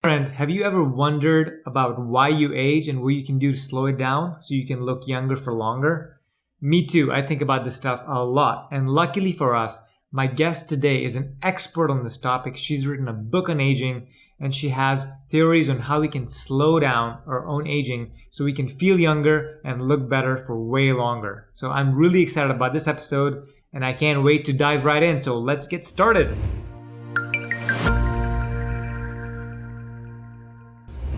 Friend, have you ever wondered about why you age and what you can do to slow it down so you can look younger for longer? Me too. I think about this stuff a lot. And luckily for us, my guest today is an expert on this topic. She's written a book on aging and she has theories on how we can slow down our own aging so we can feel younger and look better for way longer. So I'm really excited about this episode and I can't wait to dive right in. So let's get started.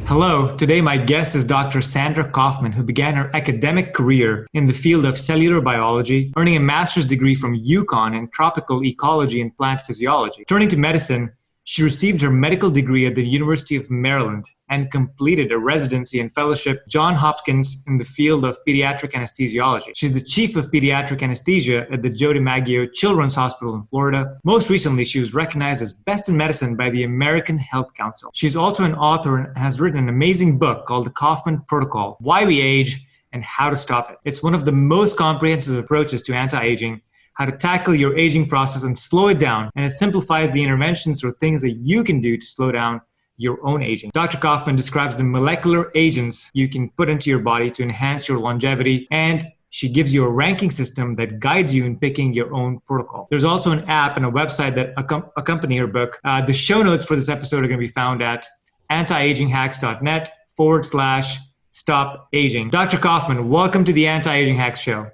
Hello, today my guest is Dr. Sandra Kaufmann, who began her academic career in the field of cellular biology, earning a master's degree from UConn in tropical ecology and plant physiology. Turning to medicine, she received her medical degree at the University of Maryland and completed a residency and fellowship at Johns Hopkins in the field of pediatric anesthesiology. She's the chief of pediatric anesthesia at the Joe DiMaggio Children's Hospital in Florida. Most recently, she was recognized as Best in Medicine by the American Health Council. She's also an author and has written an amazing book called The Kauffman Protocol: Why We Age and How to Stop It. It's one of the most comprehensive approaches to anti-aging, how to tackle your aging process and slow it down, and it simplifies the interventions or things that you can do to slow down your own aging. Dr. Kauffman describes the molecular agents you can put into your body to enhance your longevity, and she gives you a ranking system that guides you in picking your own protocol. There's also an app and a website that accompany her book. The show notes for this episode are going to be found at antiaginghacks.net/stop aging. Dr. Kauffman, welcome to the Anti-Aging Hacks Show.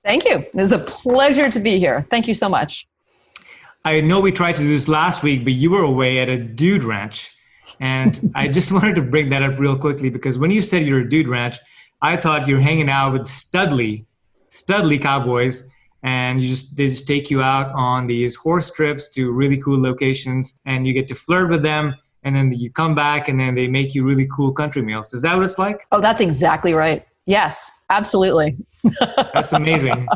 Thank you. It is a pleasure to be here. Thank you so much. I know we tried to do this last week, but you were away at a dude ranch. And I just wanted to bring that up real quickly because when you said you're a dude ranch, I thought you're hanging out with studly cowboys, and they just take you out on these horse trips to really cool locations and you get to flirt with them. And then you come back and then they make you really cool country meals. Is that what it's like? Oh, that's exactly right. Yes, absolutely. That's amazing.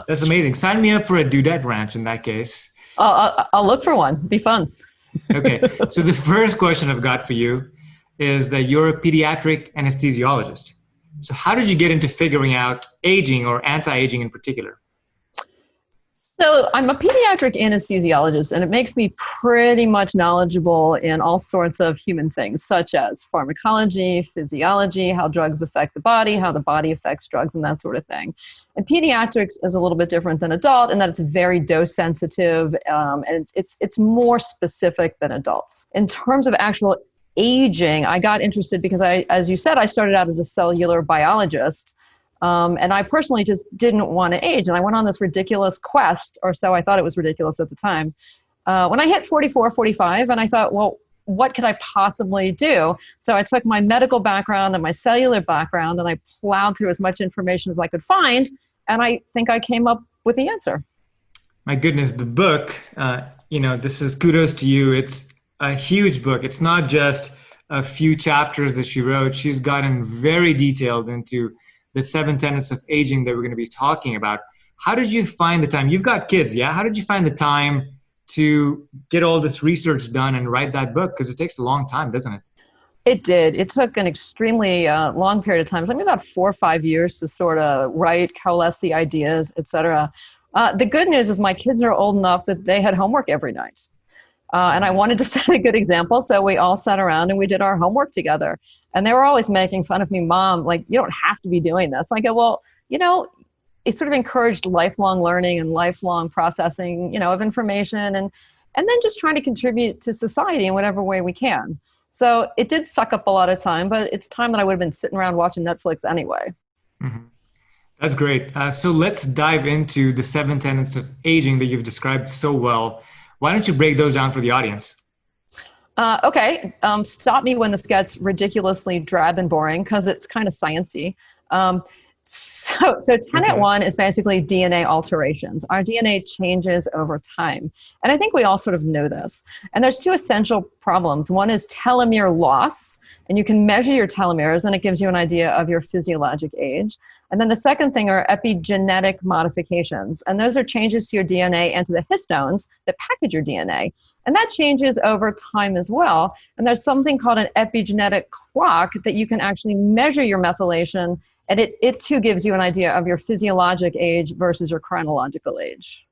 That's amazing. Sign me up for a dudette ranch in that case. I'll look for one. Be fun. Okay. So the first question I've got for you is that you're a pediatric anesthesiologist. So how did you get into figuring out aging or anti-aging in particular? So I'm a pediatric anesthesiologist, and it makes me pretty much knowledgeable in all sorts of human things, such as pharmacology, physiology, how drugs affect the body, how the body affects drugs, and that sort of thing. And pediatrics is a little bit different than adult in that it's very dose sensitive, and it's more specific than adults. In terms of actual aging, I got interested because as you said, I started out as a cellular biologist. And I personally just didn't want to age. And I went on this ridiculous quest, or so I thought it was ridiculous at the time. When I hit 44, 45, and I thought, well, what could I possibly do? So I took my medical background and my cellular background and I plowed through as much information as I could find. And I think I came up with the answer. My goodness, the book, this is kudos to you. It's a huge book. It's not just a few chapters that she wrote. She's gotten very detailed into the 7 tenets of aging that we're going to be talking about. How did you find the time? You've got kids, yeah? How did you find the time to get all this research done and write that book? Because it takes a long time, doesn't it? It did. It took an extremely long period of time. It took me about 4 or 5 years to sort of write, coalesce the ideas, etc. The good news is my kids are old enough that they had homework every night. And I wanted to set a good example, so we all sat around and we did our homework together. And they were always making fun of me, Mom, like, you don't have to be doing this. I go, well, it sort of encouraged lifelong learning and lifelong processing, of information and then just trying to contribute to society in whatever way we can. So it did suck up a lot of time, but it's time that I would have been sitting around watching Netflix anyway. Mm-hmm. That's great. So let's dive into the 7 tenets of aging that you've described so well. Why don't you break those down for the audience? Okay. Stop me when this gets ridiculously drab and boring because it's kind of sciencey. So tenet 1 is basically DNA alterations. Our DNA changes over time. And I think we all sort of know this. And there's 2 essential problems. One is telomere loss, and you can measure your telomeres and it gives you an idea of your physiologic age. And then the second thing are epigenetic modifications. And those are changes to your DNA and to the histones that package your DNA. And that changes over time as well. And there's something called an epigenetic clock that you can actually measure your methylation. And it too gives you an idea of your physiologic age versus your chronological age.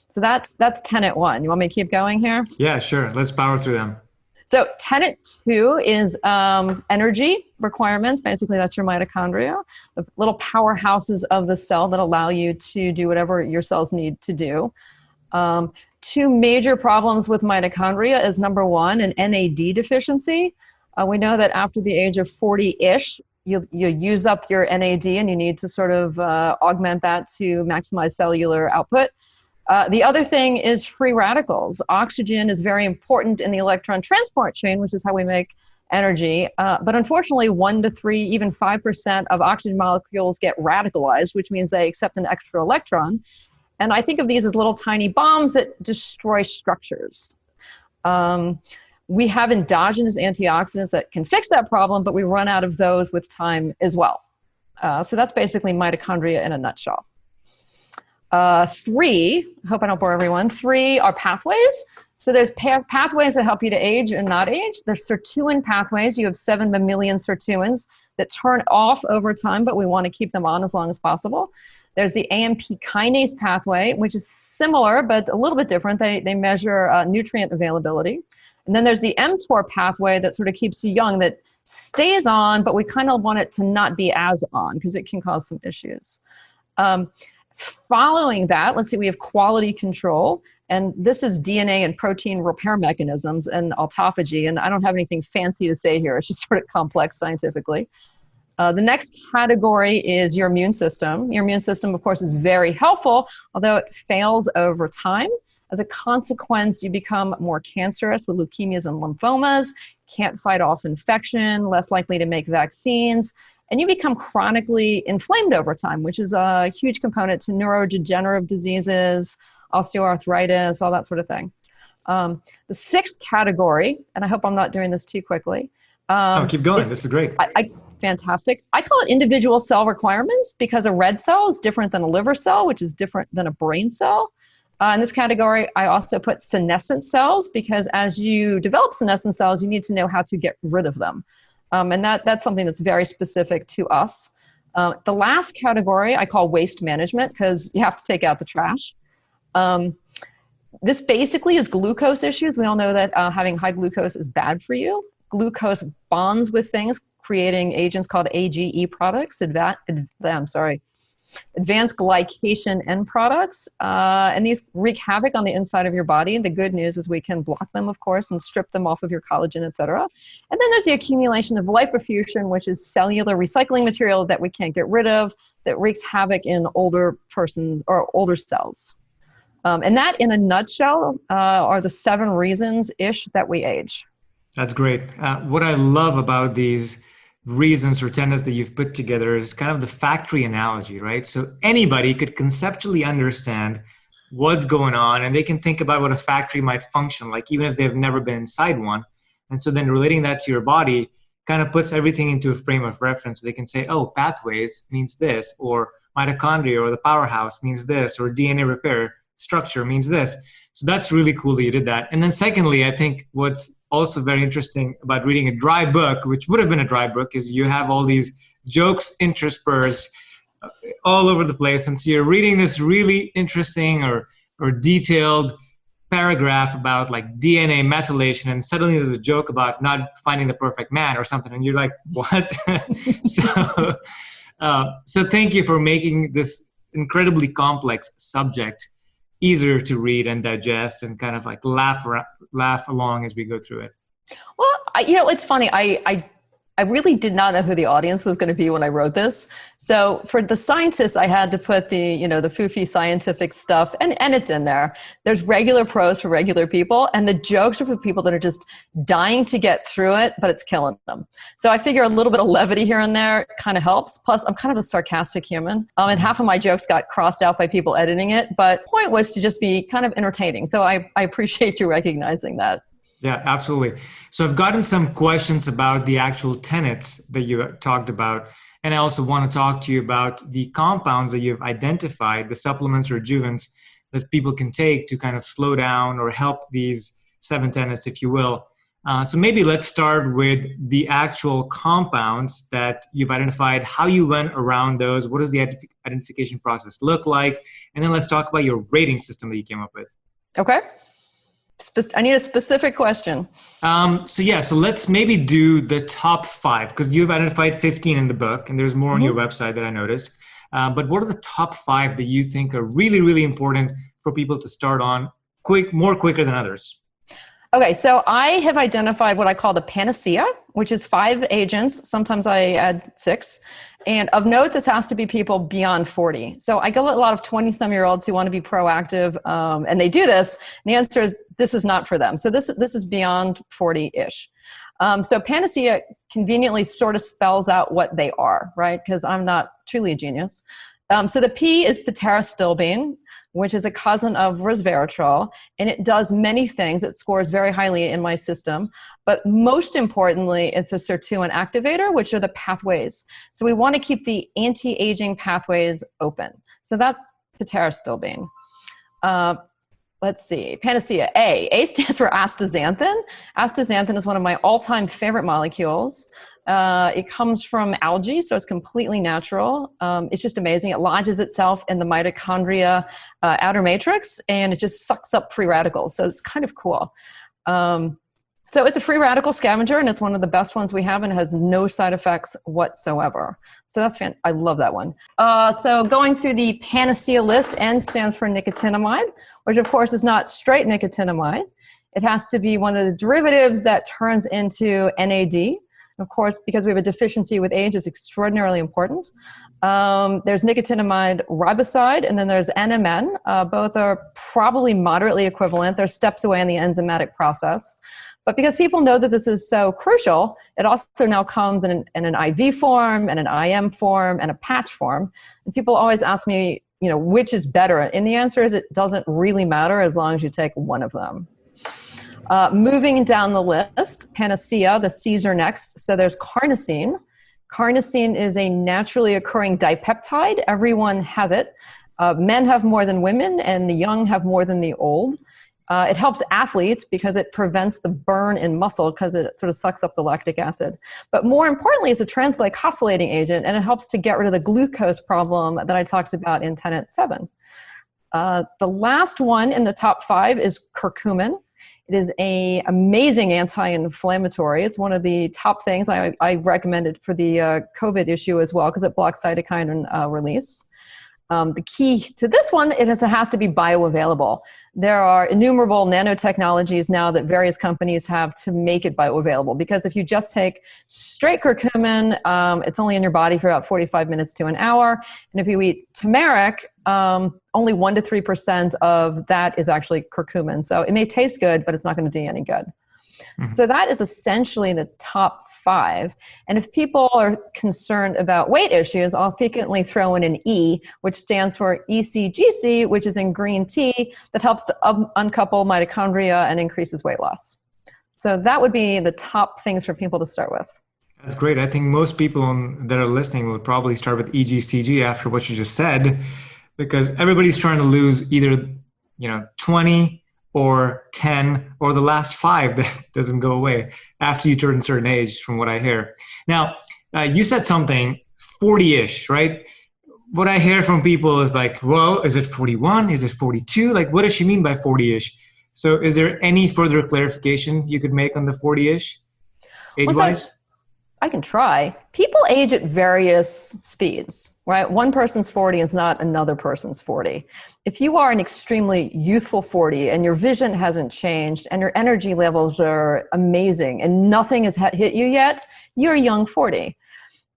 So that's tenet 1. You want me to keep going here? Yeah, sure. Let's power through them. So tenet 2 is energy requirements. Basically, that's your mitochondria, the little powerhouses of the cell that allow you to do whatever your cells need to do. Two major problems with mitochondria is number one, an NAD deficiency. We know that after the age of 40-ish, you use up your NAD and you need to sort of augment that to maximize cellular output. The other thing is free radicals. Oxygen is very important in the electron transport chain, which is how we make energy. But unfortunately, 1 to 3, even 5% of oxygen molecules get radicalized, which means they accept an extra electron. And I think of these as little tiny bombs that destroy structures. We have endogenous antioxidants that can fix that problem, but we run out of those with time as well. So that's basically mitochondria in a nutshell. 3, I hope I don't bore everyone, 3 are pathways. So there's pathways that help you to age and not age. There's sirtuin pathways. You have 7 mammalian sirtuins that turn off over time, but we want to keep them on as long as possible. There's the AMP kinase pathway, which is similar, but a little bit different. They measure nutrient availability. And then there's the mTOR pathway that sort of keeps you young, that stays on, but we kind of want it to not be as on because it can cause some issues. Following that, let's see, we have quality control. And this is DNA and protein repair mechanisms and autophagy. And I don't have anything fancy to say here. It's just sort of complex scientifically. The next category is your immune system. Your immune system, of course, is very helpful, although it fails over time. As a consequence, you become more cancerous with leukemias and lymphomas, can't fight off infection, less likely to make vaccines, and you become chronically inflamed over time, which is a huge component to neurodegenerative diseases, osteoarthritis, all that sort of thing. The 6th category, and I hope I'm not doing this too quickly. Keep going. This is great. Fantastic. I call it individual cell requirements because a red cell is different than a liver cell, which is different than a brain cell. In this category, I also put senescent cells because as you develop senescent cells, you need to know how to get rid of them. And that's something that's very specific to us. The last category I call waste management because you have to take out the trash. This basically is glucose issues. We all know that having high glucose is bad for you. Glucose bonds with things, creating agents called AGE products, advanced glycation end products. And these wreak havoc on the inside of your body. The good news is we can block them, of course, and strip them off of your collagen, et cetera. And then there's the accumulation of lipofuscin, which is cellular recycling material that we can't get rid of, that wreaks havoc in older persons or older cells. And that, in a nutshell, are the 7 reasons-ish that we age. That's great. What I love about these reasons or tenets that you've put together is kind of the factory analogy, right? So anybody could conceptually understand what's going on and they can think about what a factory might function like, even if they've never been inside one. And so then relating that to your body kind of puts everything into a frame of reference. So they can say, oh, pathways means this, or mitochondria or the powerhouse means this, or DNA repair structure means this. So that's really cool that you did that. And then secondly, I think what's also very interesting about reading a dry book, which would have been a dry book, is you have all these jokes interspersed all over the place. And so you're reading this really interesting or detailed paragraph about like DNA methylation, and suddenly there's a joke about not finding the perfect man or something. And you're like, what? So thank you for making this incredibly complex subject easier to read and digest and kind of like laugh along as we go through it. Well, it's funny. I really did not know who the audience was going to be when I wrote this. So for the scientists, I had to put the foofy scientific stuff, and it's in there. There's regular prose for regular people, and the jokes are for people that are just dying to get through it, but it's killing them. So I figure a little bit of levity here and there kind of helps. Plus, I'm kind of a sarcastic human, and half of my jokes got crossed out by people editing it, but the point was to just be kind of entertaining. So I appreciate you recognizing that. Yeah, absolutely. So I've gotten some questions about the actual tenets that you talked about. And I also want to talk to you about the compounds that you've identified, the supplements or adjuvants that people can take to kind of slow down or help these 7 tenets, if you will. So maybe let's start with the actual compounds that you've identified, how you went around those, what does the identification process look like? And then let's talk about your rating system that you came up with. Okay. I need a specific question. So let's maybe do the top 5, because you've identified 15 in the book, and there's more on your website that I noticed. But what are the top 5 that you think are really, really important for people to start on quicker than others? Okay, so I have identified what I call the panacea, which is 5 agents. Sometimes I add 6. And of note, this has to be people beyond 40. So I get a lot of 20-some-year-olds who want to be proactive, and they do this. And the answer is this is not for them. So this is beyond 40-ish. So panacea conveniently sort of spells out what they are, right? Because I'm not truly a genius. So the P is pterostilbene, which is a cousin of resveratrol, and it does many things. It scores very highly in my system, but most importantly, it's a sirtuin activator, which are the pathways. So we want to keep the anti-aging pathways open. So that's pterostilbene. Let's see, panacea, A. A stands for astaxanthin. Astaxanthin is one of my all-time favorite molecules. It comes from algae, so it's completely natural. It's just amazing. It lodges itself in the mitochondria outer matrix, and it just sucks up free radicals. So it's kind of cool. So it's a free radical scavenger, and it's one of the best ones we have, and it has no side effects whatsoever. So that's I love that one. So going through the panacea list, N stands for nicotinamide, which of course is not straight nicotinamide. It has to be one of the derivatives that turns into NAD. Of course, because we have a deficiency with age, it's extraordinarily important. There's nicotinamide riboside, and then there's NMN. Both are probably moderately equivalent. They're steps away in the enzymatic process. But because people know that this is so crucial, it also now comes in an IV form, and an IM form, and a patch form. And people always ask me, which is better? And the answer is it doesn't really matter as long as you take one of them. Moving down the list, panacea, the C's are next. So there's carnosine. Carnosine is a naturally occurring dipeptide. Everyone has it. Men have more than women, and the young have more than the old. It helps athletes because it prevents the burn in muscle because it sort of sucks up the lactic acid. But more importantly, it's a transglycosylating agent, and it helps to get rid of the glucose problem that I talked about in tenet 7. The last one in the top 5 is curcumin. It is an amazing anti-inflammatory. It's one of the top things. I recommend it for the COVID issue as well because it blocks cytokine release. The key to this one is it has to be bioavailable. There are innumerable nanotechnologies now that various companies have to make it bioavailable, because if you just take straight curcumin, it's only in your body for about 45 minutes to an hour. And if you eat turmeric, only 1 to 3% of that is actually curcumin. So it may taste good, but it's not going to do you any good. Mm-hmm. So that is essentially the top 5. And if people are concerned about weight issues, I'll frequently throw in an E, which stands for ECGC, which is in green tea, that helps to uncouple mitochondria and increases weight loss. So that would be the top things for people to start with. That's great. I think most people that are listening will probably start with EGCG after what you just said, because everybody's trying to lose either 20 or 10 or the last 5 that doesn't go away after you turn a certain age, from what I hear. Now, you said something 40-ish, right? What I hear from people is like, well, is it 41? Is it 42? Like, what does she mean by 40-ish? So is there any further clarification you could make on the 40-ish age-wise? I can try. People age at various speeds, right? One person's 40 is not another person's 40. If you are an extremely youthful 40 and your vision hasn't changed and your energy levels are amazing and nothing has hit you yet, you're a young 40.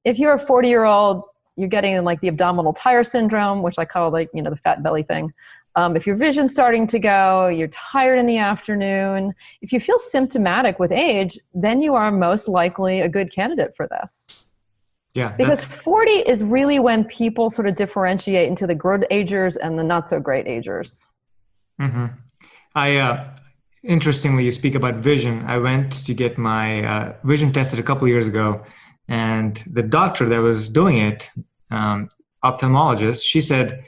If you're a 40-year-old, you're getting like the abdominal tire syndrome, which I call the fat belly thing. If your vision's starting to go, you're tired in the afternoon, if you feel symptomatic with age, then you are most likely a good candidate for this. Yeah. Because 40 is really when people sort of differentiate into the good agers and the not so great agers. Mm-hmm. Interestingly, you speak about vision. I went to get my vision tested a couple of years ago, and the doctor that was doing it, ophthalmologist, she said,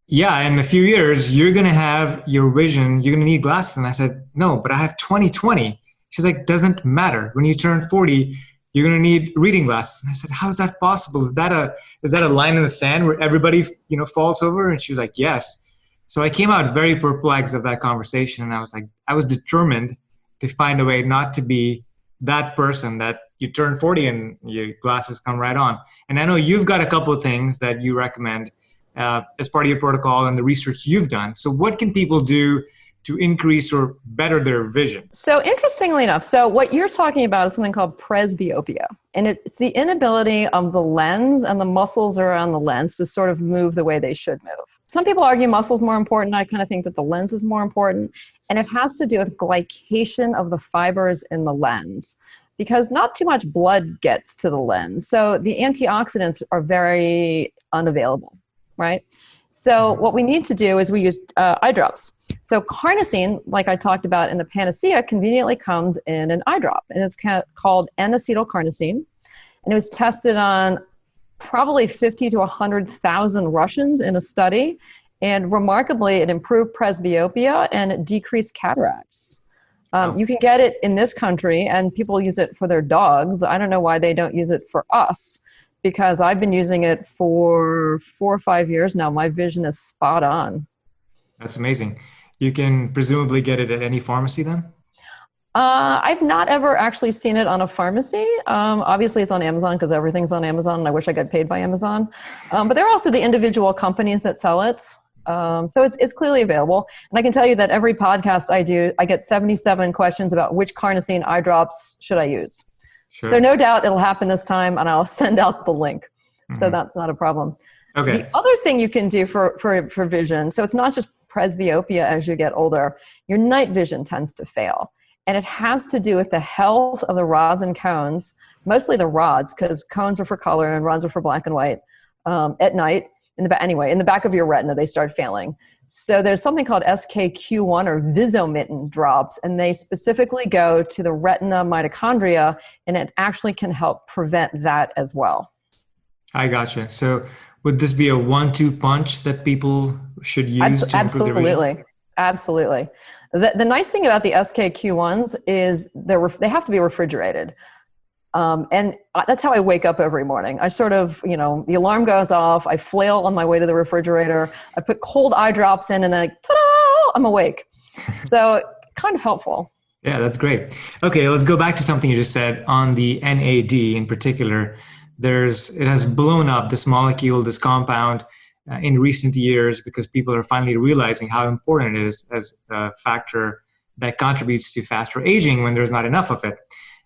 yeah, in a few years, you're going to have your vision, you're going to need glasses. And I said, no, but I have 20/20. She's like, doesn't matter. When you turn 40, you're going to need reading glasses. And I said, how is that possible? Is that a line in the sand where everybody, falls over? And she was like, yes. So I came out very perplexed of that conversation, and I was like, I was determined to find a way not to be that person that you turn 40 and your glasses come right on. And I know you've got a couple of things that you recommend as part of your protocol and the research you've done. So what can people do to increase or better their vision? So interestingly enough, so what you're talking about is something called presbyopia. And it's the inability of the lens and the muscles around the lens to sort of move the way they should move. Some people argue muscle's more important. I kind of think that the lens is more important. And it has to do with glycation of the fibers in the lens, because not too much blood gets to the lens. So the antioxidants are very unavailable, right? So what we need to do is we use eye drops. So carnosine, like I talked about in the panacea, conveniently comes in an eye drop, and it's called N-acetylcarnosine. And it was tested on probably 50 to 100,000 Russians in a study. And remarkably, it improved presbyopia and it decreased cataracts. You can get it in this country, and people use it for their dogs. I don't know why they don't use it for us, because I've been using it for 4 or 5 years now. My vision is spot on. That's amazing. You can presumably get it at any pharmacy then? I've not ever actually seen it on a pharmacy. Obviously, it's on Amazon because everything's on Amazon, and I wish I got paid by Amazon. But there are also the individual companies that sell it. So it's clearly available. And I can tell you that every podcast I do, I get 77 questions about which carnosine eye drops should I use. Sure. So no doubt it'll happen this time, and I'll send out the link. Mm-hmm. So that's not a problem. Okay. The other thing you can do for vision, so it's not just presbyopia as you get older, your night vision tends to fail. And it has to do with the health of the rods and cones, mostly the rods, because cones are for color and rods are for black and white. At night, in the back of your retina, they start failing. So there's something called SKQ1 or visomitten drops, and they specifically go to the retina mitochondria, and it actually can help prevent that as well. I gotcha. So would this be a 1-2 punch that people should use to improve their vision? Absolutely. The nice thing about the SKQ1s is they have to be refrigerated. And that's how I wake up every morning. I sort of, the alarm goes off, I flail on my way to the refrigerator, I put cold eye drops in, and then ta-da, I'm awake. So kind of helpful. Yeah, that's great. Okay, let's go back to something you just said on the NAD in particular. It has blown up, this molecule, this compound, in recent years, because people are finally realizing how important it is as a factor that contributes to faster aging when there's not enough of it.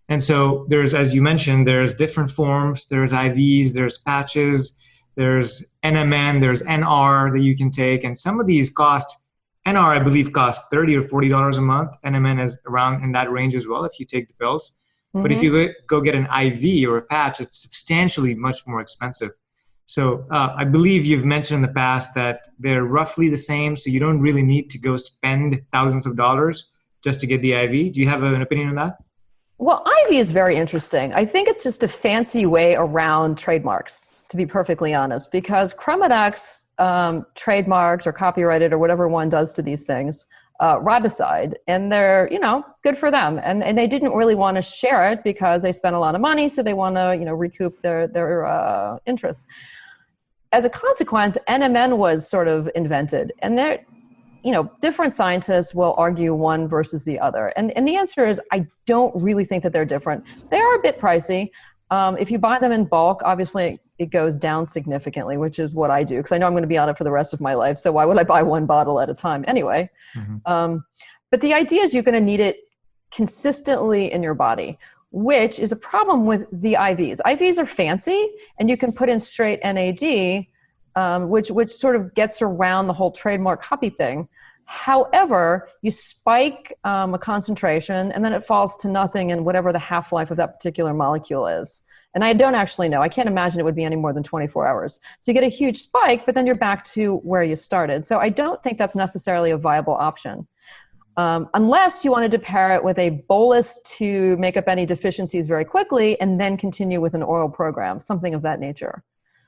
And so there's, as you mentioned, there's different forms, there's IVs, there's patches, there's NMN, there's NR that you can take. And some of these NR, I believe, cost $30 or $40 a month. NMN is around in that range as well if you take the pills. Mm-hmm. But if you go get an IV or a patch, it's substantially much more expensive. So I believe you've mentioned in the past that they're roughly the same, so you don't really need to go spend thousands of dollars just to get the IV. Do you have an opinion on that? Well, IV is very interesting. I think it's just a fancy way around trademarks, to be perfectly honest, because Chromadex trademarked or copyrighted or whatever one does to these things, riboside, and they're, good for them. And they didn't really want to share it because they spent a lot of money, so they want to, recoup their interests. As a consequence, NMN was sort of invented, and they're, different scientists will argue one versus the other. And the answer is, I don't really think that they're different. They are a bit pricey. If you buy them in bulk, obviously it goes down significantly, which is what I do, because I know I'm going to be on it for the rest of my life. So why would I buy one bottle at a time anyway? Mm-hmm. But the idea is you're going to need it consistently in your body, which is a problem with the IVs. IVs are fancy, and you can put in straight NAD, which sort of gets around the whole trademark copy thing. However, you spike a concentration, and then it falls to nothing in whatever the half-life of that particular molecule is. And I don't actually know. I can't imagine it would be any more than 24 hours. So you get a huge spike, but then you're back to where you started. So I don't think that's necessarily a viable option. Unless you wanted to pair it with a bolus to make up any deficiencies very quickly and then continue with an oral program, something of that nature.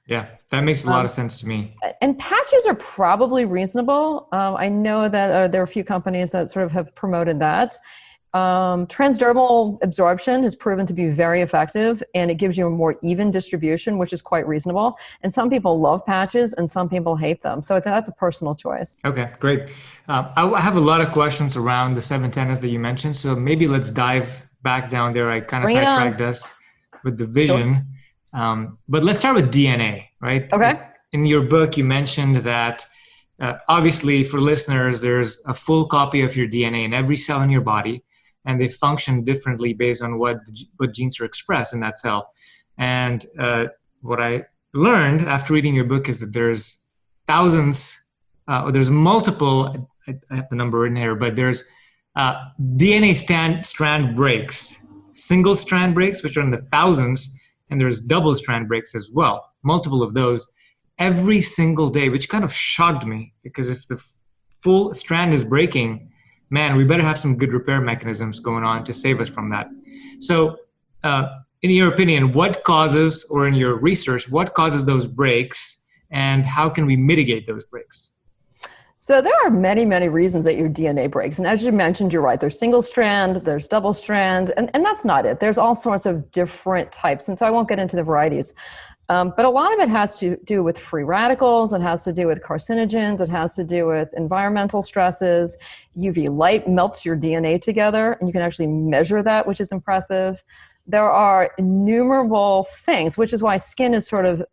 Yeah, that makes a lot of sense to me. And patches are probably reasonable. I know that there are a few companies that sort of have promoted that. Transdermal absorption has proven to be very effective, and it gives you a more even distribution, which is quite reasonable. And some people love patches and some people hate them. So that's a personal choice. Okay, great. I have a lot of questions around the 7 tenets that you mentioned. So maybe let's dive back down there. I kind of sidetracked us with the vision. Sure. But let's start with DNA, right? Okay. In your book, you mentioned that obviously for listeners, there's a full copy of your DNA in every cell in your body, and they function differently based on what genes are expressed in that cell. And what I learned after reading your book is that there's thousands, or there's multiple, I have the number in here, but there's DNA strand breaks, single strand breaks, which are in the thousands, and there's double strand breaks as well, multiple of those every single day, which kind of shocked me, because if the full strand is breaking, man, we better have some good repair mechanisms going on to save us from that. So in your opinion, what causes, or in your research, what causes those breaks, and how can we mitigate those breaks? So there are many, many reasons that your DNA breaks. And as you mentioned, you're right. There's single strand, there's double strand, and that's not it. There's all sorts of different types. And so I won't get into the varieties. But a lot of it has to do with free radicals. It has to do with carcinogens. It has to do with environmental stresses. UV light melts your DNA together, and you can actually measure that, which is impressive. There are innumerable things, which is why skin is sort of,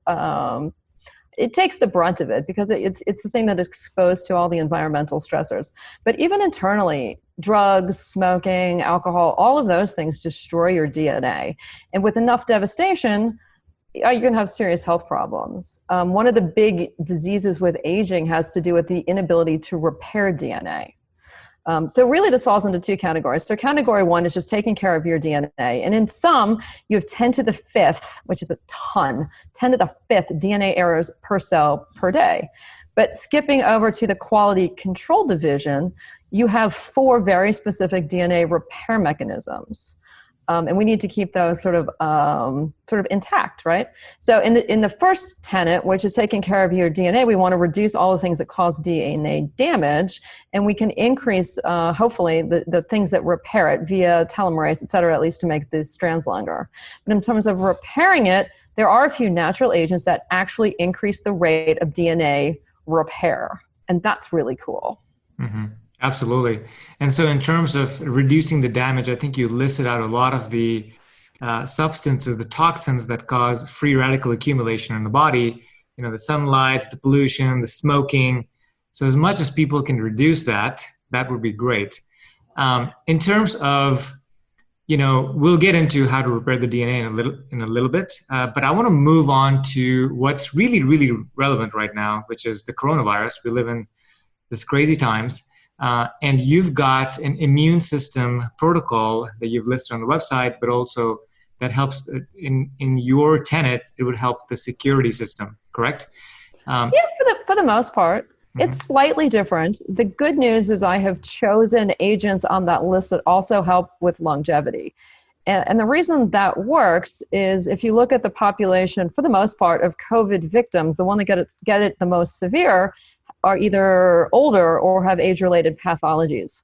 it takes the brunt of it, because it's the thing that is exposed to all the environmental stressors. But even internally, drugs, smoking, alcohol, all of those things destroy your DNA. And with enough devastation, you're going to have serious health problems. One of the big diseases with aging has to do with the inability to repair DNA. So really this falls into two categories. So category one is just taking care of your DNA. And in some, you have 10 to the fifth, which is a ton, 10 to the fifth DNA errors per cell per day. But skipping over to the quality control division, you have 4 very specific DNA repair mechanisms. And we need to keep those sort of intact, right? So in the first tenet, which is taking care of your DNA, we want to reduce all the things that cause DNA damage, and we can increase, hopefully, the things that repair it via telomerase, et cetera, at least to make the strands longer. But in terms of repairing it, there are a few natural agents that actually increase the rate of DNA repair, and that's really cool. Mm-hmm. Absolutely. And so in terms of reducing the damage, I think you listed out a lot of the substances, the toxins that cause free radical accumulation in the body, the sunlight, the pollution, the smoking. So as much as people can reduce that, that would be great. In terms of, we'll get into how to repair the DNA in a little bit, but I want to move on to what's really, really relevant right now, which is the coronavirus. We live in this crazy times. And you've got an immune system protocol that you've listed on the website, but also that helps in your tenet, it would help the security system, correct? Yeah, for the most part. Mm-hmm. It's slightly different. The good news is I have chosen agents on that list that also help with longevity. And the reason that works is if you look at the population, for the most part, of COVID victims, the one that get it the most severe are either older or have age-related pathologies.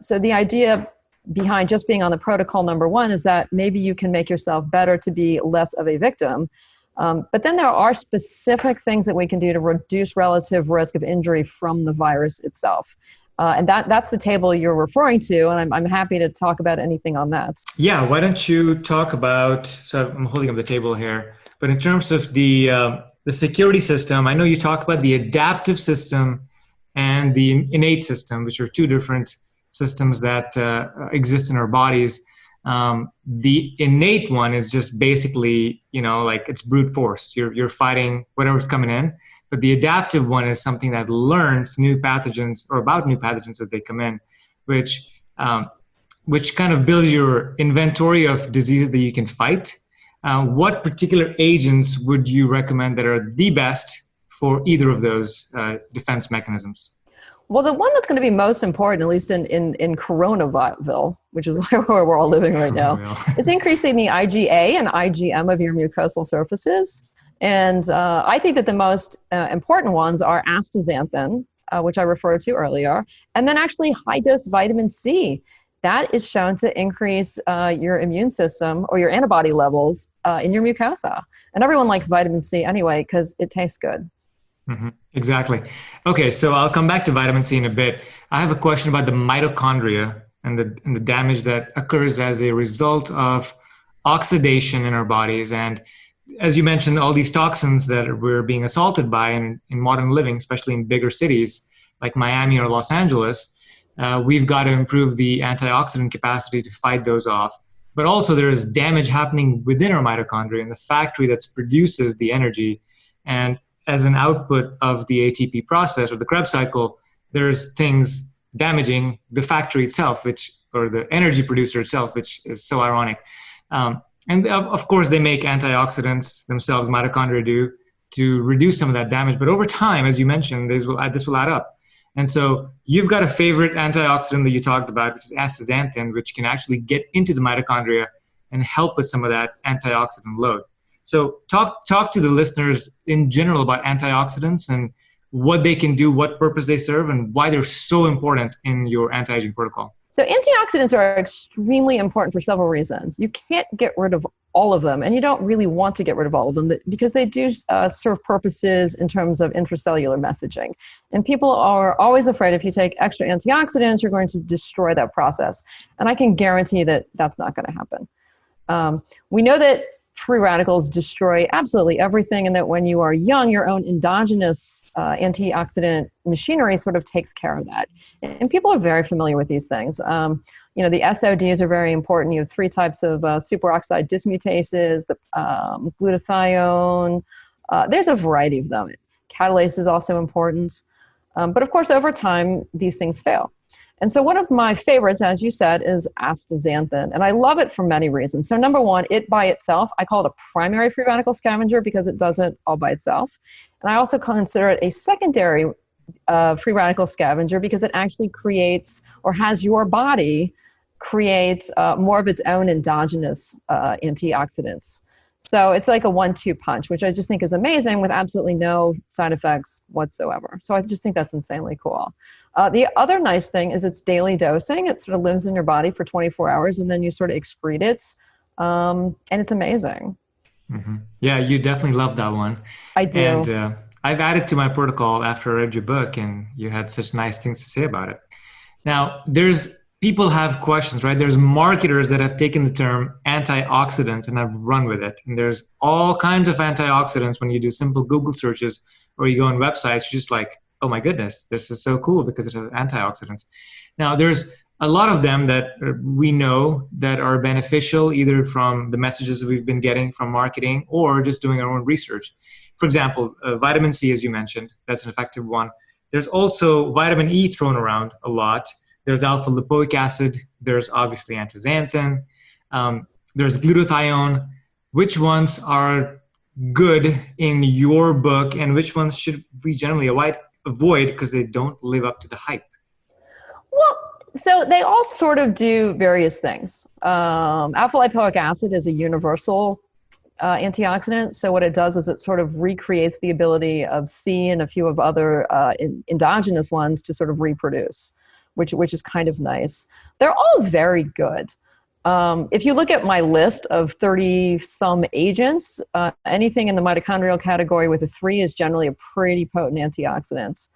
So the idea behind just being on the protocol number 1 is that maybe you can make yourself better to be less of a victim. But then there are specific things that we can do to reduce relative risk of injury from the virus itself. And that's the table you're referring to, and I'm happy to talk about anything on that. Yeah, why don't you talk about, so I'm holding up the table here, but in terms of the security system, I know you talk about the adaptive system and the innate system, which are 2 different systems that exist in our bodies. The innate one is just basically, like it's brute force. You're fighting whatever's coming in. But the adaptive one is something that learns new pathogens or about new pathogens as they come in, which kind of builds your inventory of diseases that you can fight. What particular agents would you recommend that are the best for either of those defense mechanisms? Well, the one that's going to be most important, at least in Coronaville, which is where we're all living right now, is increasing the IgA and IgM of your mucosal surfaces. And I think that the most important ones are astaxanthin, which I referred to earlier, and then actually high-dose vitamin C. that is shown to increase your immune system or your antibody levels in your mucosa. And everyone likes vitamin C anyway because it tastes good. Exactly. Okay, so I'll come back to vitamin C in a bit. I have a question about the mitochondria and the damage that occurs as a result of oxidation in our bodies. And as you mentioned, all these toxins that we're being assaulted by in modern living, especially in bigger cities like Miami or Los Angeles, we've got to improve the antioxidant capacity to fight those off. But also there's damage happening within our mitochondria in the factory that produces the energy. And as an output of the ATP process or the Krebs cycle, there's things damaging the factory itself, or the energy producer itself, which is so ironic. And of course, they make antioxidants themselves, mitochondria do, to reduce some of that damage. But over time, as you mentioned, this will add up. And so you've got a favorite antioxidant that you talked about, which is astaxanthin, which can actually get into the mitochondria and help with some of that antioxidant load. So talk to the listeners in general about antioxidants and what they can do, what purpose they serve, and why they're so important in your anti-aging protocol. So antioxidants are extremely important for several reasons. You can't get rid of all of them, and you don't really want to get rid of all of them because they do serve purposes in terms of intracellular messaging. And people are always afraid if you take extra antioxidants, you're going to destroy that process. And I can guarantee that that's not going to happen. We know that free radicals destroy absolutely everything, and that when you are young, your own endogenous antioxidant machinery sort of takes care of that. And people are very familiar with these things. The SODs are very important. You have 3 types of superoxide dismutases, the glutathione. There's a variety of them. Catalase is also important. But of course, over time, these things fail. And so one of my favorites, as you said, is astaxanthin. And I love it for many reasons. So number one, it by itself, I call it a primary free radical scavenger because it does it all by itself. And I also consider it a secondary free radical scavenger because it actually creates, or has your body create more of its own endogenous antioxidants. So it's like a 1-2 punch, which I just think is amazing with absolutely no side effects whatsoever. So I just think that's insanely cool. The other nice thing is it's daily dosing. It sort of lives in your body for 24 hours and then you sort of excrete it. And it's amazing. Mm-hmm. Yeah, you definitely love that one. I do. And I've added to my protocol after I read your book, and you had such nice things to say about it. Now, people have questions, right? There's marketers that have taken the term antioxidants and have run with it. And there's all kinds of antioxidants when you do simple Google searches or you go on websites, you're just like, oh my goodness, this is so cool because it has antioxidants. Now, there's a lot of them that we know that are beneficial either from the messages that we've been getting from marketing or just doing our own research. For example, vitamin C, as you mentioned, that's an effective one. There's also vitamin E thrown around a lot. There's alpha lipoic acid. There's obviously astaxanthin. There's glutathione. Which ones are good in your book, and which ones should we generally avoid because they don't live up to the hype? Well, so they all sort of do various things. Alpha lipoic acid is a universal antioxidant. So what it does is it sort of recreates the ability of C and a few of other endogenous ones to sort of reproduce, which is kind of nice. They're all very good. If you look at my list of 30-some agents, anything in the mitochondrial category with a 3 is generally a pretty potent antioxidant.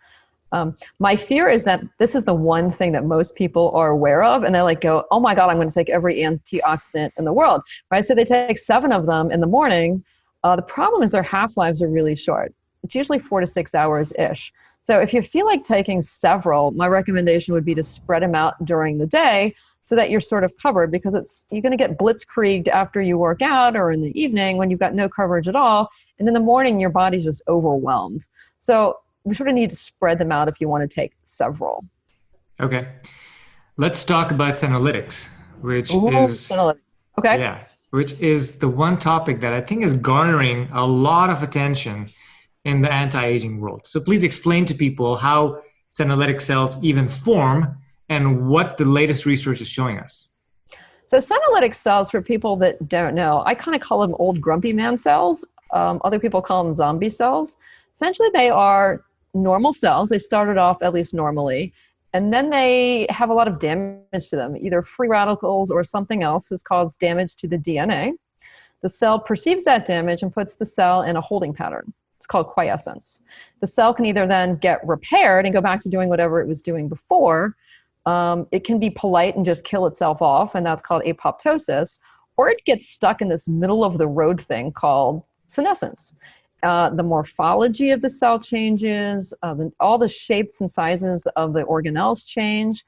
My fear is that this is the one thing that most people are aware of, and they go, oh my God, I'm going to take every antioxidant in the world, right? So they take 7 of them in the morning. The problem is their half-lives are really short. It's usually 4 to 6 hours-ish. So if you feel like taking several, my recommendation would be to spread them out during the day so that you're sort of covered, because you're going to get blitzkrieged after you work out or in the evening when you've got no coverage at all. And in the morning, your body's just overwhelmed. So we sort of need to spread them out if you want to take several. Okay. Let's talk about senolytics, which is the one topic that I think is garnering a lot of attention in the anti-aging world. So please explain to people how senolytic cells even form and what the latest research is showing us. So senolytic cells, for people that don't know, I kind of call them old grumpy man cells. Other people call them zombie cells. Essentially, they are normal cells. They started off at least normally, and then they have a lot of damage to them. Either free radicals or something else has caused damage to the DNA. The cell perceives that damage and puts the cell in a holding pattern. It's called quiescence. The cell can either then get repaired and go back to doing whatever it was doing before. It can be polite and just kill itself off, and that's called apoptosis. Or it gets stuck in this middle of the road thing called senescence. The morphology of the cell changes, all the shapes and sizes of the organelles change.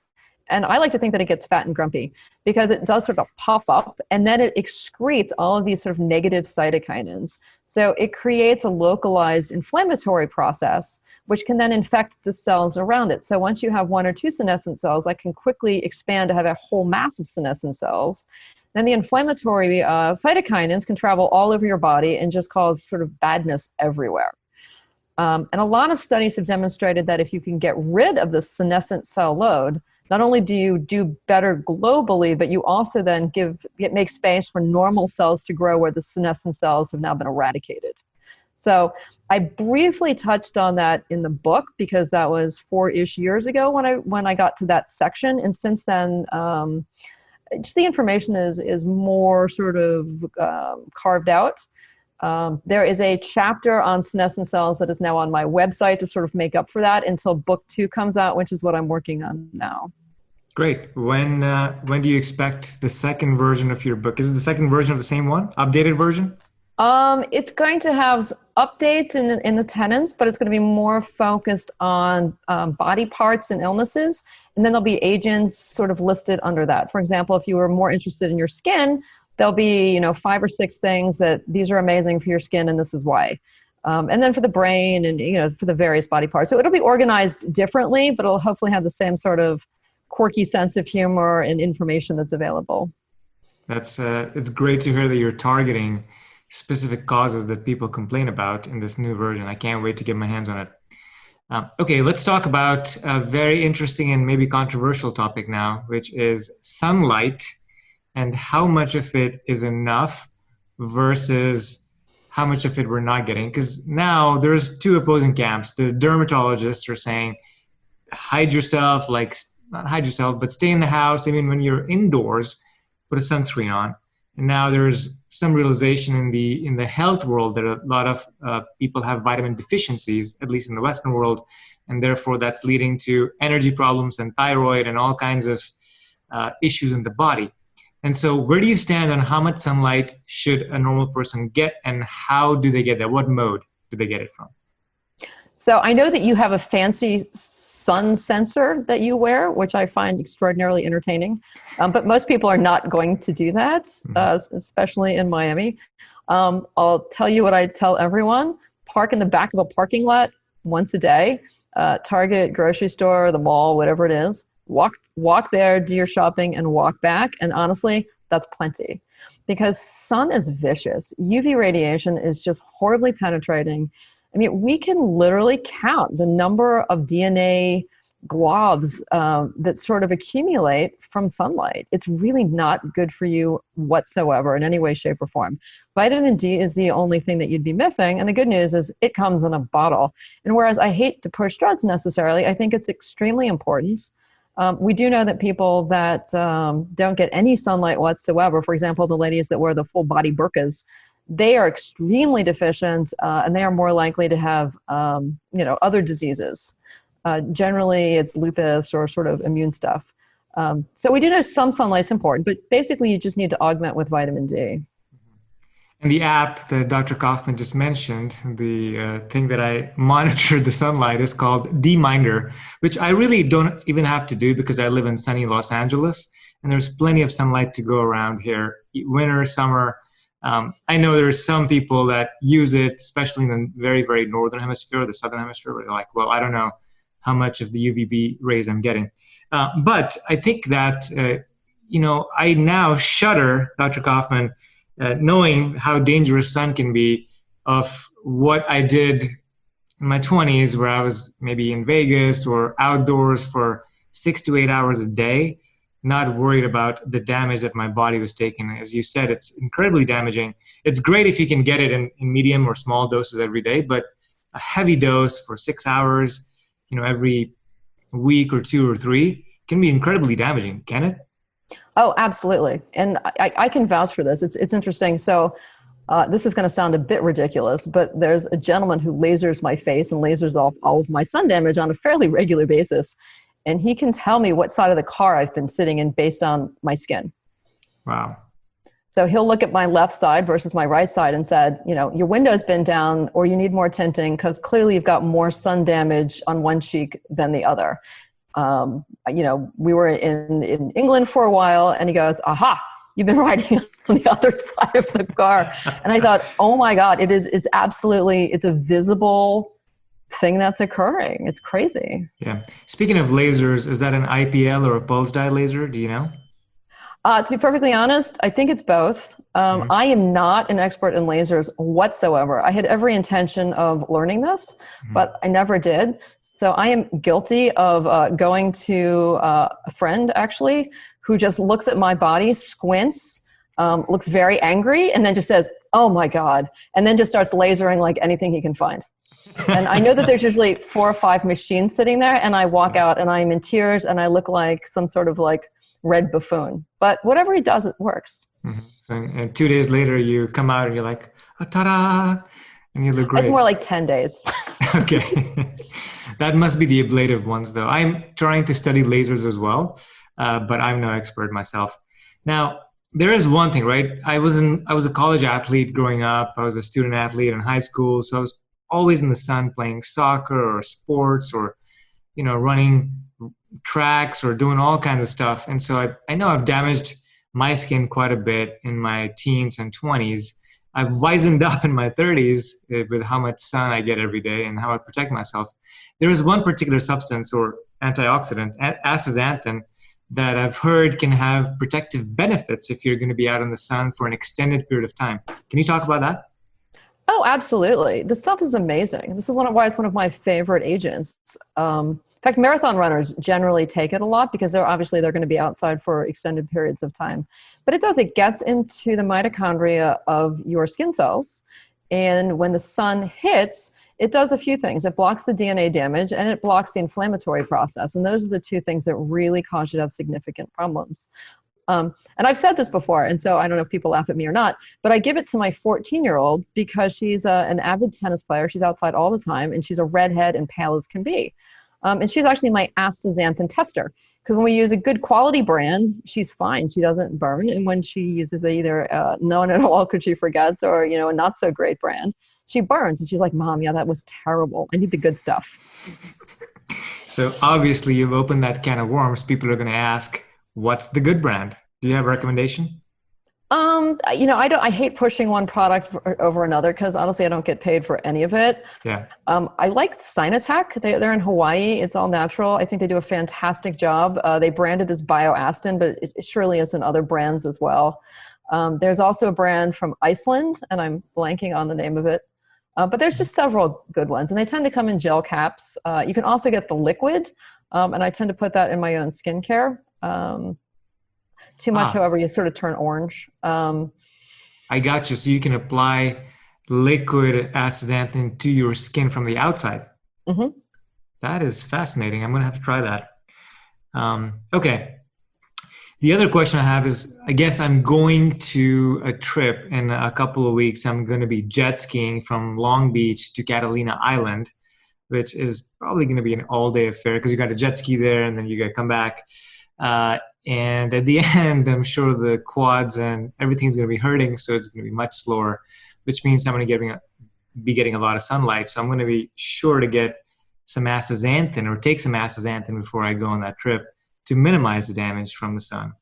And I like to think that it gets fat and grumpy because it does sort of puff up, and then it excretes all of these sort of negative cytokinins. So it creates a localized inflammatory process, which can then infect the cells around it. So once you have one or two senescent cells that can quickly expand to have a whole mass of senescent cells, then the inflammatory cytokinins can travel all over your body and just cause sort of badness everywhere. And a lot of studies have demonstrated that if you can get rid of the senescent cell load, not only do you do better globally, but you also then make space for normal cells to grow where the senescent cells have now been eradicated. So I briefly touched on that in the book because that was 4-ish years ago when I got to that section. And since then, just the information is more sort of carved out. There is a chapter on senescent cells that is now on my website to sort of make up for that until book 2 comes out, which is what I'm working on now. Great. When do you expect the second version of your book? Is it the second version of the same one? Updated version? It's going to have updates in the tenets, but it's going to be more focused on body parts and illnesses. And then there'll be agents sort of listed under that. For example, if you were more interested in your skin, there'll be 5 or 6 things that these are amazing for your skin and this is why. And then for the brain and for the various body parts. So it'll be organized differently, but it'll hopefully have the same sort of quirky sense of humor and information that's available. It's great to hear that you're targeting specific causes that people complain about in this new version. I can't wait to get my hands on it. Okay, let's talk about a very interesting and maybe controversial topic now, which is sunlight and how much of it is enough versus how much of it we're not getting. Because now there's 2 opposing camps. The dermatologists are saying, hide yourself, not hide yourself, but stay in the house. I mean, when you're indoors, put a sunscreen on. And now there's some realization in the health world that a lot of people have vitamin deficiencies, at least in the Western world, and therefore that's leading to energy problems and thyroid and all kinds of issues in the body. And so where do you stand on how much sunlight should a normal person get, and how do they get that? What mode do they get it from? So I know that you have a fancy sun sensor that you wear, which I find extraordinarily entertaining. But most people are not going to do that, especially in Miami. I'll tell you what I tell everyone. Park in the back of a parking lot once a day. Target, grocery store, the mall, whatever it is. Walk there, do your shopping, and walk back. And honestly, that's plenty. Because sun is vicious. UV radiation is just horribly penetrating. I mean, we can literally count the number of DNA globs that sort of accumulate from sunlight. It's really not good for you whatsoever in any way, shape, or form. Vitamin D is the only thing that you'd be missing. And the good news is it comes in a bottle. And whereas I hate to push drugs necessarily, I think it's extremely important. We do know that people that don't get any sunlight whatsoever, for example, the ladies that wear the full body burqas, they are extremely deficient and they are more likely to have, other diseases. Generally, it's lupus or sort of immune stuff. So we do know some sunlight's important, but basically you just need to augment with vitamin D. And the app that Dr. Kauffman just mentioned, the thing that I monitor the sunlight is called D-Minder, which I really don't even have to do because I live in sunny Los Angeles and there's plenty of sunlight to go around here, winter, summer. I know there's some people that use it, especially in the very, very northern hemisphere, or the southern hemisphere, where they're like, well, I don't know how much of the UVB rays I'm getting. But I think that, I now shudder, Dr. Kauffman, knowing how dangerous sun can be, of what I did in my 20s, where I was maybe in Vegas or outdoors for 6 to 8 hours a day, not worried about the damage that my body was taking. As you said, it's incredibly damaging. It's great if you can get it in medium or small doses every day, but a heavy dose for 6 hours, every week or two or three can be incredibly damaging, can it? Oh, absolutely. And I can vouch for this. It's interesting. So this is going to sound a bit ridiculous, but there's a gentleman who lasers my face and lasers off all of my sun damage on a fairly regular basis. And he can tell me what side of the car I've been sitting in based on my skin. Wow. So he'll look at my left side versus my right side and said, you know, your window's been down or you need more tinting because clearly you've got more sun damage on one cheek than the other. You know, we were in England for a while and he goes, aha, you've been riding on the other side of the car. And I thought, oh my God, it's absolutely, it's a visible thing that's occurring. It's crazy. Yeah. Speaking of lasers, is that an IPL or a pulse dye laser? Do you know? To be perfectly honest, I think it's both. I am not an expert in lasers whatsoever. I had every intention of learning this, but I never did. So I am guilty of going to a friend, actually, who just looks at my body, squints, looks very angry, and then just says, oh my God, and then just starts lasering like anything he can find. And I know that there's usually 4 or 5 machines sitting there, and I walk out and I'm in tears and I look like some sort of like red buffoon. But whatever he does, it works. Mm-hmm. So, and 2 days later, you come out and you're like, oh, ta-da, and you look great. It's more like 10 days. Okay. That must be the ablative ones, though. I'm trying to study lasers as well, but I'm no expert myself. Now, there is one thing, right? I was a college athlete growing up. I was a student athlete in high school. So I was always in the sun playing soccer or sports or, you know, running tracks or doing all kinds of stuff. And so I know I've damaged my skin quite a bit in my teens and 20s. I've wizened up in my 30s with how much sun I get every day and how I protect myself. There is one particular substance or antioxidant, Astaxanthin, that I've heard can have protective benefits if you're going to be out in the sun for an extended period of time. Can you talk about that? Oh, absolutely. This stuff is amazing. This is why it's one of my favorite agents. In fact, marathon runners generally take it a lot because they're going to be outside for extended periods of time. But it gets into the mitochondria of your skin cells. And when the sun hits, it does a few things. It blocks the DNA damage and it blocks the inflammatory process. And those are the 2 things that really cause you to have significant problems. And I've said this before, and so I don't know if people laugh at me or not, but I give it to my 14-year-old because she's an avid tennis player. She's outside all the time, and she's a redhead and pale as can be. And she's actually my Astaxanthin tester, because when we use a good quality brand, she's fine. She doesn't burn. And when she uses either none at all because she forgets or, you know, a not so great brand, she burns. And she's like, Mom, yeah, that was terrible. I need the good stuff. So obviously you've opened that can of worms. People are going to ask, what's the good brand? Do you have a recommendation? You know, I hate pushing one product over another because honestly, I don't get paid for any of it. Yeah. I like Sinotech. They're in Hawaii. It's all natural. I think they do a fantastic job. They brand it as BioAstin, but surely it's in other brands as well. There's also a brand from Iceland, and I'm blanking on the name of it. But there's just several good ones, and they tend to come in gel caps. You can also get the liquid, and I tend to put that in my own skincare. Too much, however, you sort of turn orange. I got you. So you can apply liquid astaxanthin to your skin from the outside. Mm-hmm. That is fascinating. I'm going to have to try that. Okay. The other question I have is, I guess I'm going to a trip in a couple of weeks. I'm going to be jet skiing from Long Beach to Catalina Island, which is probably going to be an all-day affair because you got to jet ski there and then you got to come back. And at the end, I'm sure the quads and everything's going to be hurting, so it's going to be much slower, which means I'm going to be getting a lot of sunlight. So I'm going to be sure to get some astaxanthin or take some astaxanthin before I go on that trip to minimize the damage from the sun.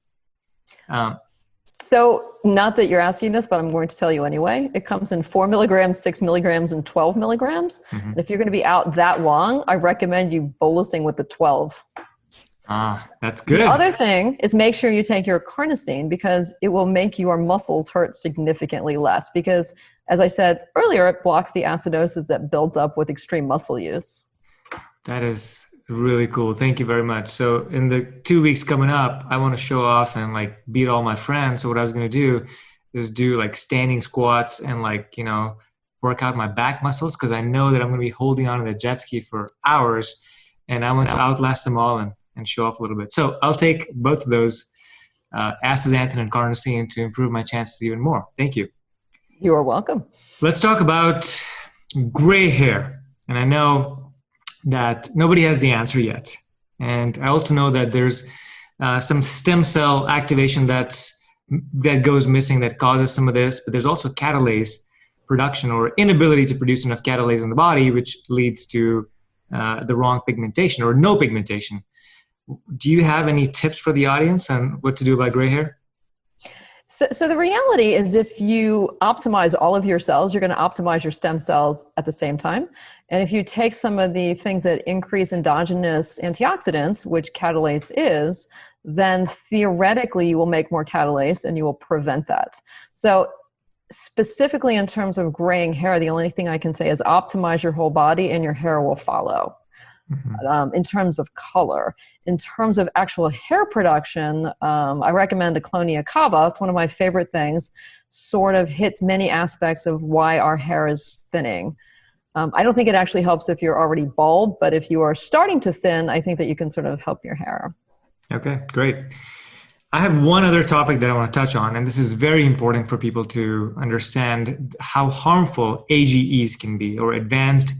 So not that you're asking this, but I'm going to tell you anyway. It comes in 4 milligrams, 6 milligrams, and 12 milligrams. Mm-hmm. And if you're going to be out that long, I recommend you bolusing with the 12. That's good. The other thing is make sure you take your carnosine because it will make your muscles hurt significantly less because, as I said earlier, it blocks the acidosis that builds up with extreme muscle use. That is really cool. Thank you very much. So in the 2 weeks coming up, I want to show off and like beat all my friends. So what I was going to do is do like standing squats and like, you know, work out my back muscles because I know that I'm going to be holding on to the jet ski for hours. and I want to outlast them all and show off a little bit. So I'll take both of those, astaxanthin and carnosine, to improve my chances even more. Thank you. You are welcome. Let's talk about gray hair. And I know that nobody has the answer yet. And I also know that there's some stem cell activation that goes missing that causes some of this, but there's also catalase production or inability to produce enough catalase in the body, which leads to the wrong pigmentation or no pigmentation. Do you have any tips for the audience on what to do about gray hair? So the reality is, if you optimize all of your cells, you're going to optimize your stem cells at the same time. And if you take some of the things that increase endogenous antioxidants, which catalase is, then theoretically you will make more catalase and you will prevent that. So specifically in terms of graying hair, the only thing I can say is optimize your whole body and your hair will follow. In terms of color. In terms of actual hair production, I recommend Colonia cava. It's one of my favorite things. Sort of hits many aspects of why our hair is thinning. I don't think it actually helps if you're already bald, but if you are starting to thin, I think that you can sort of help your hair. Okay, great. I have one other topic that I want to touch on, and this is very important for people to understand how harmful AGEs can be, or advanced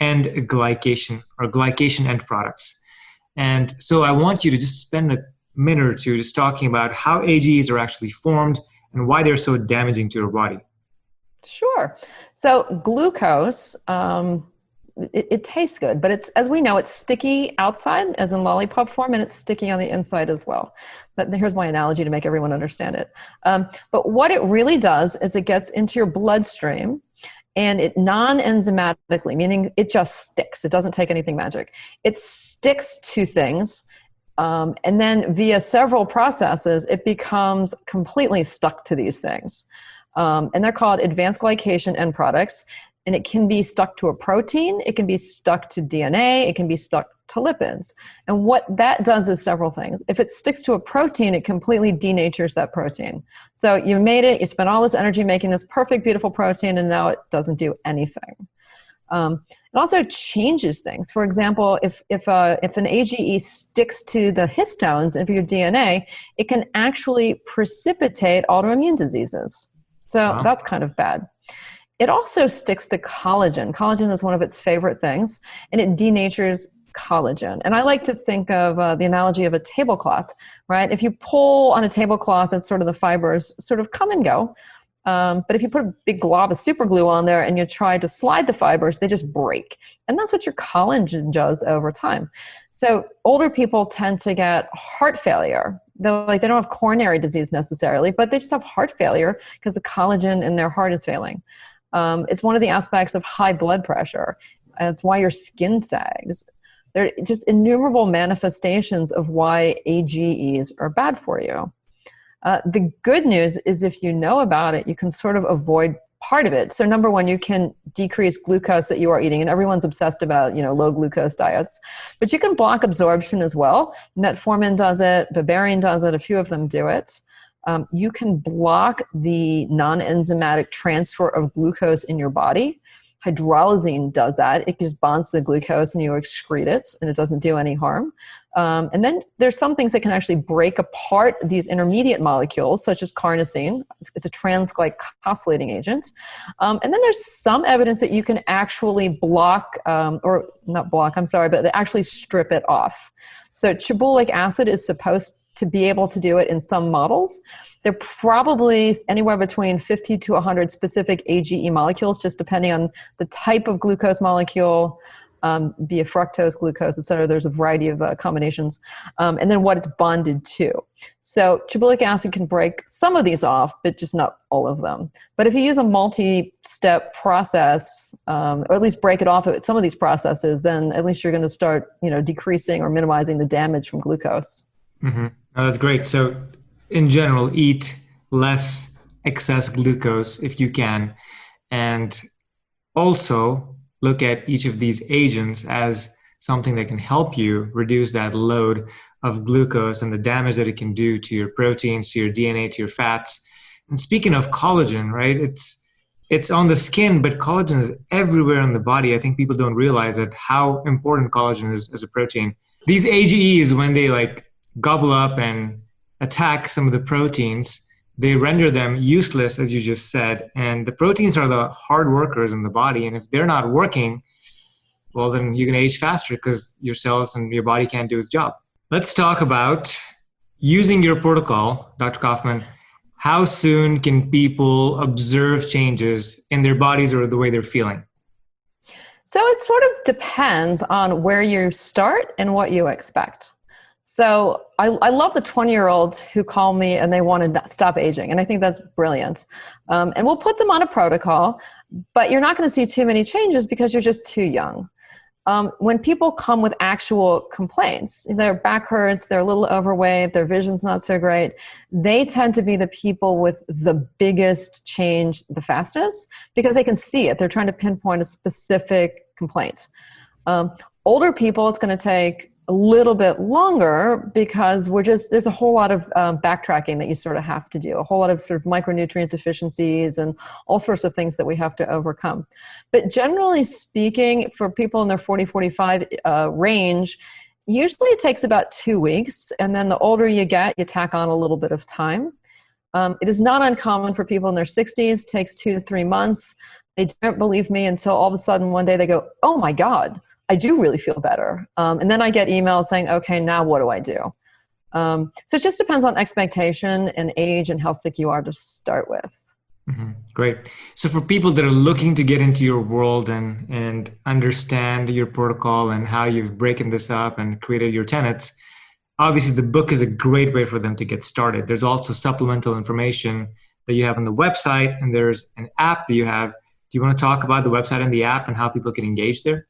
end glycation, or glycation end products. And so I want you to just spend a minute or two just talking about how AGEs are actually formed and why they're so damaging to your body. Sure. So glucose, it tastes good, but it's, as we know, it's sticky outside, as in lollipop form, and it's sticky on the inside as well. But here's my analogy to make everyone understand it. But what it really does is it gets into your bloodstream, and it non-enzymatically, meaning it just sticks. It doesn't take anything magic. It sticks to things, and then via several processes, it becomes completely stuck to these things. And they're called advanced glycation end products. And it can be stuck to a protein, it can be stuck to DNA, it can be stuck to lipids. And what that does is several things. If it sticks to a protein, it completely denatures that protein. So you made it, you spent all this energy making this perfect, beautiful protein, and now it doesn't do anything. It also changes things. For example, if an AGE sticks to the histones of your DNA, it can actually precipitate autoimmune diseases. So That's kind of bad. It also sticks to collagen. Collagen is one of its favorite things, and it denatures collagen. And I like to think of the analogy of a tablecloth, right? If you pull on a tablecloth, it's sort of the fibers sort of come and go. But if you put a big glob of super glue on there and you try to slide the fibers, they just break. And that's what your collagen does over time. So older people tend to get heart failure. They don't have coronary disease necessarily, but they just have heart failure because the collagen in their heart is failing. It's one of the aspects of high blood pressure. It's why your skin sags. There are just innumerable manifestations of why AGEs are bad for you. The good news is, if you know about it, you can sort of avoid part of it. So number one, you can decrease glucose that you are eating, and everyone's obsessed about, low glucose diets, but you can block absorption as well. Metformin does it, Bavarian does it, a few of them do it. You can block the non-enzymatic transfer of glucose in your body. Hydralazine does that. It just bonds to the glucose and you excrete it, and it doesn't do any harm. And then there's some things that can actually break apart these intermediate molecules, such as carnosine. It's a transglycosylating agent. And then there's some evidence that you can actually block, or not block, but actually strip it off. So chiboulic acid is supposed to be able to do it in some models. There are probably anywhere between 50 to 100 specific AGE molecules, just depending on the type of glucose molecule, be it fructose, glucose, et cetera. There's a variety of combinations. And then what it's bonded to. So chiboulic acid can break some of these off, but just not all of them. But if you use a multi-step process, or at least break it off of some of these processes, then at least you're going to start, decreasing or minimizing the damage from glucose. Mm-hmm. Oh, that's great. So in general, eat less excess glucose if you can. And also look at each of these agents as something that can help you reduce that load of glucose and the damage that it can do to your proteins, to your DNA, to your fats. And speaking of collagen, right, it's on the skin, but collagen is everywhere in the body. I think people don't realize that how important collagen is as a protein. These AGEs, when they like gobble up and attack some of the proteins, they render them useless, as you just said. And the proteins are the hard workers in the body. And if they're not working, well, then you're going to age faster because your cells and your body can't do its job. Let's talk about using your protocol, Dr. Kaufmann. How soon can people observe changes in their bodies or the way they're feeling? So it sort of depends on where you start and what you expect. So I love the 20-year-olds who call me and they want to stop aging. And I think that's brilliant. And we'll put them on a protocol, but you're not going to see too many changes because you're just too young. When people come with actual complaints, their back hurts, they're a little overweight, their vision's not so great, they tend to be the people with the biggest change the fastest because they can see it. They're trying to pinpoint a specific complaint. Older people, it's going to take a little bit longer because there's a whole lot of backtracking that you sort of have to do, a whole lot of sort of micronutrient deficiencies and all sorts of things that we have to overcome. But generally speaking, for people in their 40, 45 range, usually it takes about 2 weeks. And then the older you get, you tack on a little bit of time. It is not uncommon for people in their 60s, takes 2 to 3 months. They don't believe me until all of a sudden one day they go, oh my God, I do really feel better. And then I get emails saying, okay, now what do I do? So it just depends on expectation and age and how sick you are to start with. Mm-hmm. Great. So for people that are looking to get into your world and understand your protocol and how you've broken this up and created your tenets, obviously the book is a great way for them to get started. There's also supplemental information that you have on the website, and there's an app that you have. Do you want to talk about the website and the app and how people can engage there?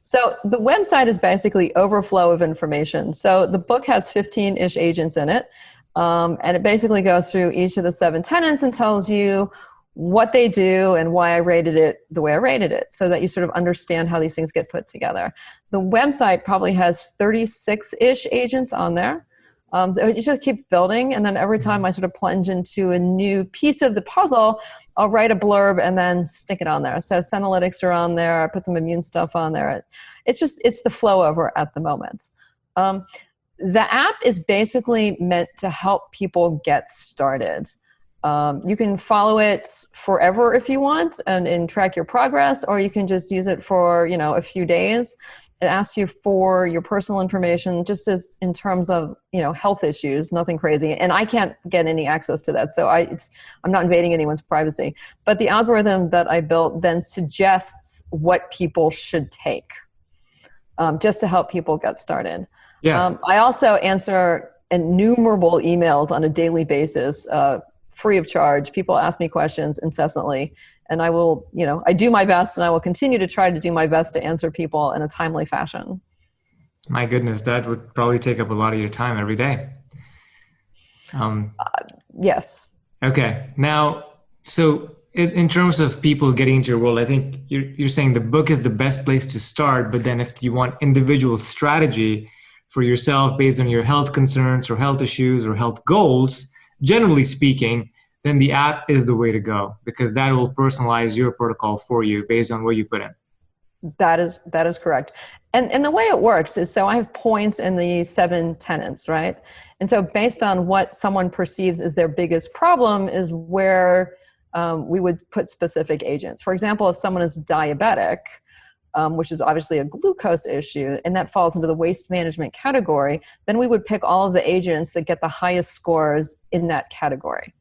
So the website is basically overflow of information. So the book has 15-ish agents in it. And it basically goes through each of the 7 tenets and tells you what they do and why I rated it the way I rated it, so that you sort of understand how these things get put together. The website probably has 36-ish agents on there. So you just keep building, and then every time I sort of plunge into a new piece of the puzzle, I'll write a blurb and then stick it on there. So senolytics are on there. I put some immune stuff on there. It's the flow over at the moment. The app is basically meant to help people get started. You can follow it forever if you want and track your progress, or you can just use it for, a few days. It asks you for your personal information, just as in terms of, health issues, nothing crazy. And I can't get any access to that. So I'm not invading anyone's privacy. But the algorithm that I built then suggests what people should take, just to help people get started. Yeah. I also answer innumerable emails on a daily basis, free of charge. People ask me questions incessantly. And I will, I do my best, and I will continue to try to do my best to answer people in a timely fashion. My goodness, that would probably take up a lot of your time every day. Yes. Okay. Now, so in terms of people getting into your world, I think you're saying the book is the best place to start. But then if you want individual strategy for yourself based on your health concerns or health issues or health goals, generally speaking, then the app is the way to go, because that will personalize your protocol for you based on what you put in. That is correct. And the way it works is, so I have points in the 7 tenets, right? And so based on what someone perceives as their biggest problem is where we would put specific agents. For example, if someone is diabetic, which is obviously a glucose issue, and that falls into the waste management category, then we would pick all of the agents that get the highest scores in that category.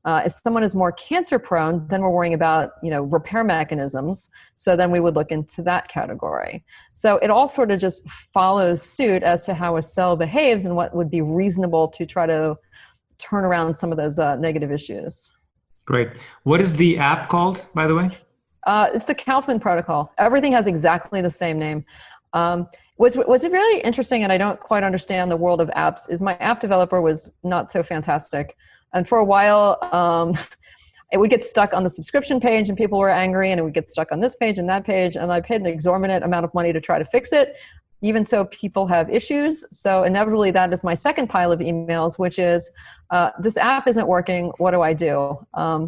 If someone is more cancer prone, then we're worrying about, repair mechanisms. So then we would look into that category. So it all sort of just follows suit as to how a cell behaves and what would be reasonable to try to turn around some of those negative issues. Great. What is the app called, by the way? It's the Kauffman protocol. Everything has exactly the same name. What's really interesting, and I don't quite understand the world of apps, is my app developer was not so fantastic. And for a while, it would get stuck on the subscription page and people were angry, and it would get stuck on this page and that page. And I paid an exorbitant amount of money to try to fix it. even so, people have issues. So inevitably, that is my second pile of emails, which is, this app isn't working. What do I do?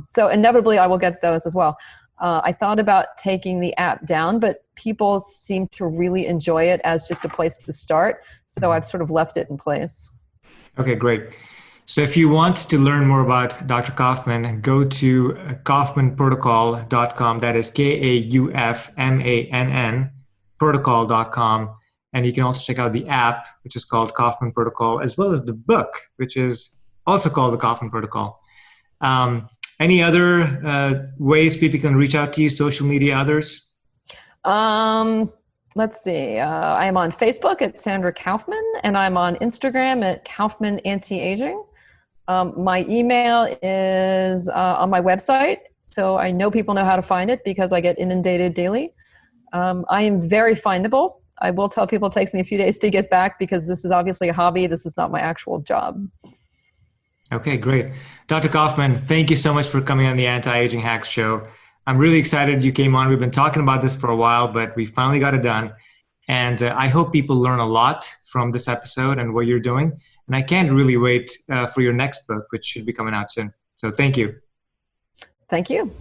So inevitably, I will get those as well. I thought about taking the app down, but people seem to really enjoy it as just a place to start. So I've sort of left it in place. Okay, great. So if you want to learn more about Dr. Kaufmann, go to kaufmannprotocol.com. That is Kaufmann protocol.com. And you can also check out the app, which is called Kauffman Protocol, as well as the book, which is also called the Kauffman Protocol. Any other ways people can reach out to you, social media, others? Let's see. I am on Facebook at Sandra Kaufmann, and I'm on Instagram at Kaufmann Anti-Aging. My email is on my website, so I know people know how to find it because I get inundated daily. I am very findable. I will tell people it takes me a few days to get back because this is obviously a hobby. This is not my actual job. Okay, great. Dr. Kaufmann, thank you so much for coming on the Anti-Aging Hacks show. I'm really excited you came on. We've been talking about this for a while, but we finally got it done. And I hope people learn a lot from this episode and what you're doing. And I can't really wait for your next book, which should be coming out soon. So thank you. Thank you.